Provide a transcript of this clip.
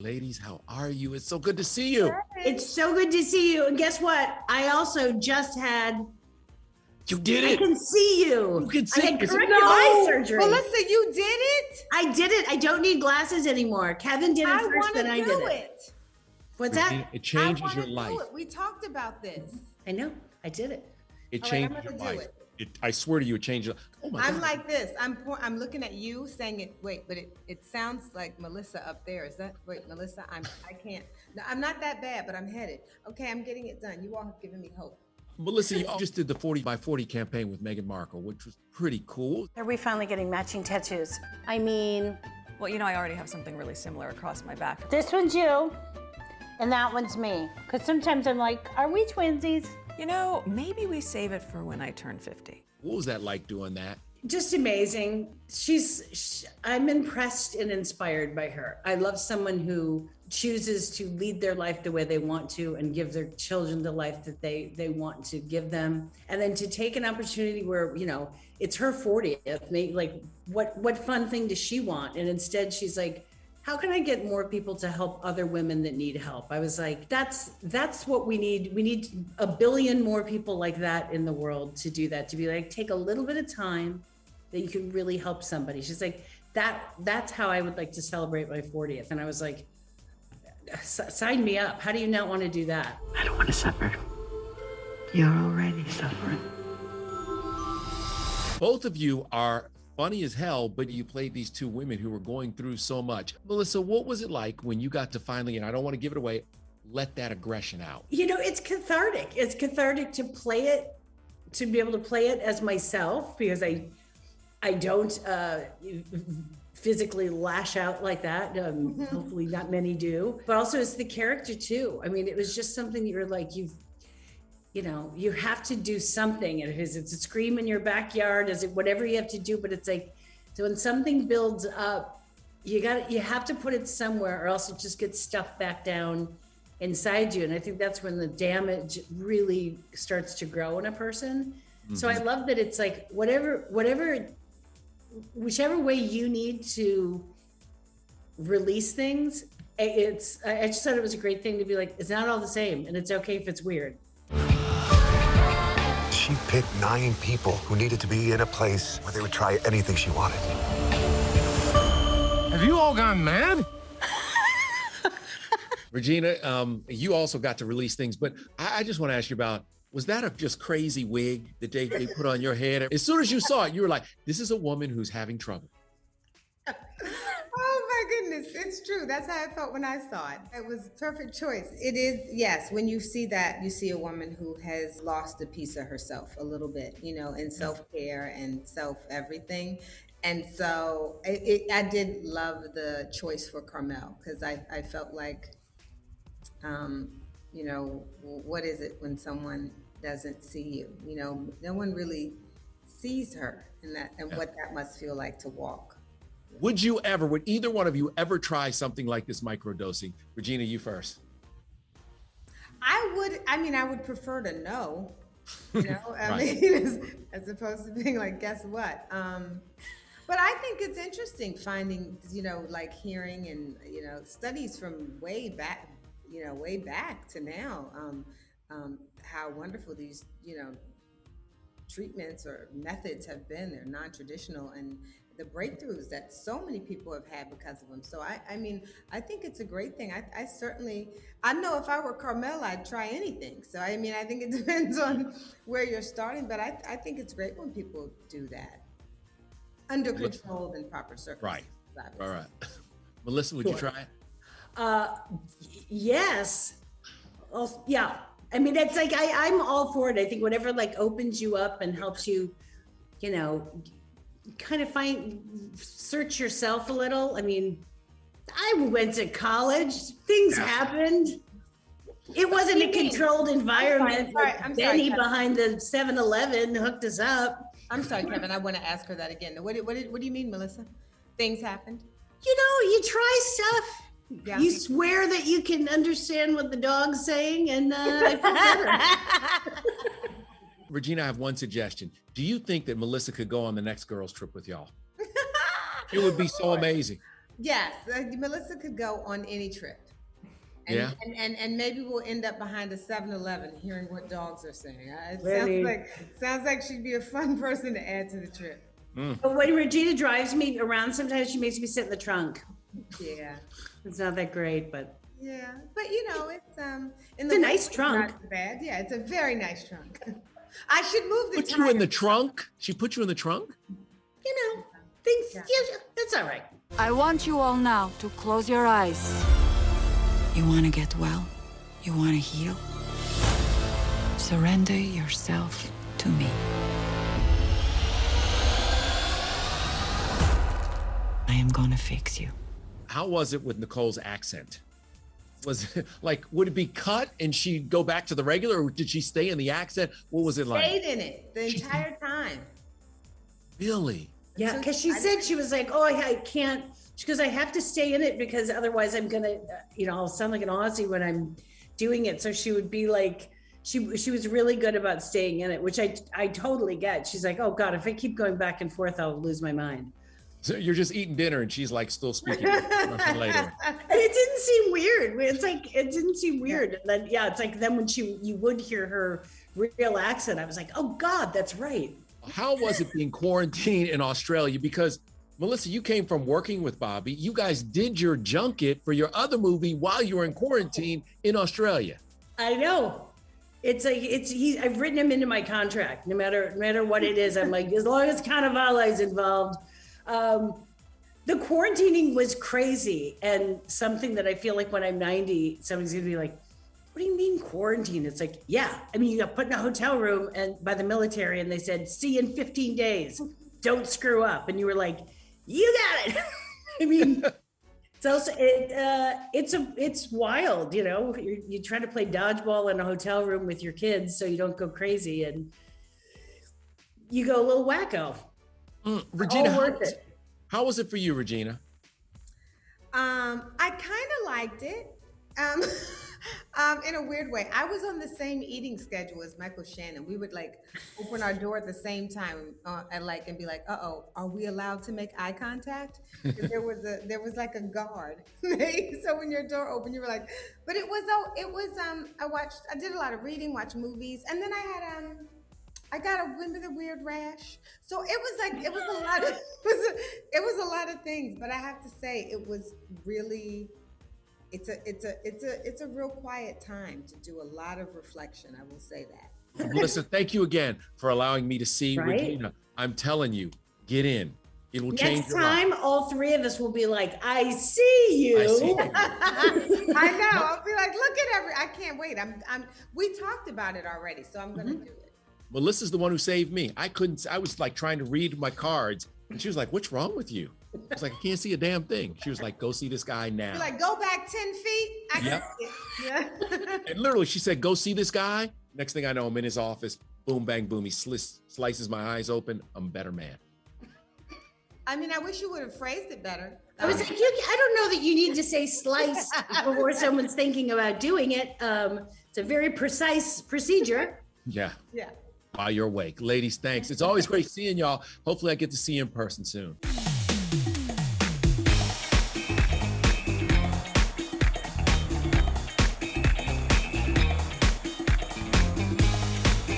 Ladies, how are you? It's so good to see you. It's so good to see you. And guess what? I also just had. You did it. I can see you. You can see. I had corrective eye surgery. Melissa, you did it? I did it. I don't need glasses anymore. Kevin did it first, then I did it. What's that? It changes your life. We talked about this. I know. I did it. It changes your life. I swear to you, it changed. Oh my God. I'm like this. I'm looking at you saying it. Wait, but it sounds like Melissa up there. Is that? Wait, Melissa. I can't. No, I'm not that bad, but I'm headed. Okay, I'm getting it done. You all have given me hope. Melissa, you just did the 40 by 40 campaign with Meghan Markle, which was pretty cool. Are we finally getting matching tattoos? I mean, well, I already have something really similar across my back. this one's you, and that one's me. Because sometimes I'm like, are we twinsies? Maybe we save it for when I turn 50. What was that like doing that? Just amazing. I'm impressed and inspired by her. I love someone who chooses to lead their life the way they want to and give their children the life that they want to give them. And then to take an opportunity where, it's her 40th, maybe like what fun thing does she want? And instead she's like, how can I get more people to help other women that need help? I was like, that's what we need. We need a billion more people like that in the world to do that, to be like, take a little bit of time that you can really help somebody. She's like, that's how I would like to celebrate my 40th. And I was like, sign me up. How do you not want to do that? I don't want to suffer. You're already suffering. Both of you are funny as hell, but you played these two women who were going through so much. Melissa, what was it like when you got to finally, and I don't want to give it away, let that aggression out? It's cathartic. It's cathartic to play it, to be able to play it as myself, because I don't physically lash out like that. Hopefully not many do, but also it's the character too. I mean, it was just something you're like, you have to do something. It's a scream in your backyard, is it whatever you have to do, but it's like, so when something builds up, you have to put it somewhere, or else it just gets stuffed back down inside you. And I think that's when the damage really starts to grow in a person. Mm-hmm. So I love that it's like, whichever way you need to release things, I just thought it was a great thing to be like, it's not all the same, and it's okay if it's weird. She picked 9 people who needed to be in a place where they would try anything she wanted. Have you all gone mad? Regina, you also got to release things, but I just want to ask you about, was that a just crazy wig that they put on your head? As soon as you saw it, you were like, this is a woman who's having trouble. Oh my goodness, it's true. That's how I felt when I saw it. It was a perfect choice. It is, yes, when you see that, you see a woman who has lost a piece of herself a little bit, in self-care and self-everything. And so I did love the choice for Carmel, because I felt like, what is it when someone doesn't see you? No one really sees her, and what that must feel like to walk. Would either one of you ever try something like this microdosing? Regina, you first. I would prefer to know, as opposed to being like, guess what? But I think it's interesting finding, like hearing and, studies from way back to now, how wonderful these, treatments or methods have been. They're non-traditional, and the breakthroughs that so many people have had because of them. So I think it's a great thing. I know if I were Carmel, I'd try anything. So I think it depends on where you're starting, but I think it's great when people do that under controlled and proper circumstances. Right. All right. Melissa, would you try it? Yes. Yeah. It's like, I'm all for it. I think whatever opens you up and helps you, kind of search yourself a little. I went to college. Things happened. It wasn't a controlled environment. I'm Benny sorry, behind the 7-Eleven hooked us up. I'm sorry, Kevin. I want to ask her that again. What do you mean, Melissa? Things happened? You try stuff. Yeah. You swear that you can understand what the dog's saying, and I feel better. Regina, I have one suggestion. Do you think that Melissa could go on the next girls trip with y'all? It would be so amazing. Yes, Melissa could go on any trip. And, Yeah. and maybe we'll end up behind a 7-Eleven hearing what dogs are saying. It Really? sounds like she'd be a fun person to add to the trip. But when Regina drives me around, sometimes she makes me sit in the trunk. Yeah. It's not that great, but Yeah. But it's It's a nice trunk. Not bad. Yeah, it's a very nice trunk. I should move the Put you in the tires. trunk? She put you in the trunk? things, that's all right. I want you all now to close your eyes. You want to get well? You want to heal? Surrender yourself to me. I am gonna fix you. How was it with Nicole's accent? Was it like, would it be cut and she'd go back to the regular, or did she stay in the accent? What was it like? Stayed in it the entire time. Really? Yeah, because she said, she was like, oh, I can't, she goes, I have to stay in it because otherwise I'm gonna, I'll sound like an Aussie when I'm doing it. So she would be like, she was really good about staying in it, which I totally get. She's like, oh God, if I keep going back and forth, I'll lose my mind. So you're just eating dinner and she's like still speaking Russian later. And it didn't seem weird. It's like, it didn't seem weird. And then, it's like, then when you would hear her real accent, I was like, oh God, that's right. How was it being quarantined in Australia? Because Melissa, you came from working with Bobby. You guys did your junket for your other movie while you were in quarantine in Australia. I know. It's like, I've written him into my contract. No matter what it is, I'm like, as long as Carnival is involved. The quarantining was crazy, and something that I feel like when I'm 90, somebody's gonna be like, what do you mean quarantine? It's like, yeah, I mean, you got put in a hotel room and by the military, and they said, see you in 15 days, don't screw up. And you were like, you got it. I mean, it's also, it's wild, you try to play dodgeball in a hotel room with your kids so you don't go crazy, and you go a little wacko. Regina, All worth it. How was it for you, Regina? I kind of liked it. In a weird way. I was on the same eating schedule as Michael Shannon. We would open our door at the same time and be like, uh-oh, are we allowed to make eye contact? 'Cause there was like a guard. So when your door opened, you were like, but I did a lot of reading, watched movies, and then I got a weird rash. So it was a lot of things, but I have to say it was really, it's a real quiet time to do a lot of reflection. I will say that. Melissa, thank you again for allowing me to see Right? Regina. I'm telling you, get in. It will change Next your life. time, all three of us will be like, I see you. I see you. I know. I'll be like, look at I can't wait. We talked about it already, so I'm gonna do it. Melissa's the one who saved me. I was like trying to read my cards, and she was like, what's wrong with you? I was like, I can't see a damn thing. She was like, go see this guy now. You're like, go back 10 feet. I Yep. can see it. Yeah. And literally, she said, go see this guy. Next thing I know, I'm in his office. Boom, bang, boom. He slices my eyes open. I'm a better man. I mean, I wish you would have phrased it better. I was like, I don't know that you need to say slice before someone's thinking about doing it. It's a very precise procedure. Yeah. Yeah. While you're awake. Ladies, thanks. It's always great seeing y'all. Hopefully I get to see you in person soon.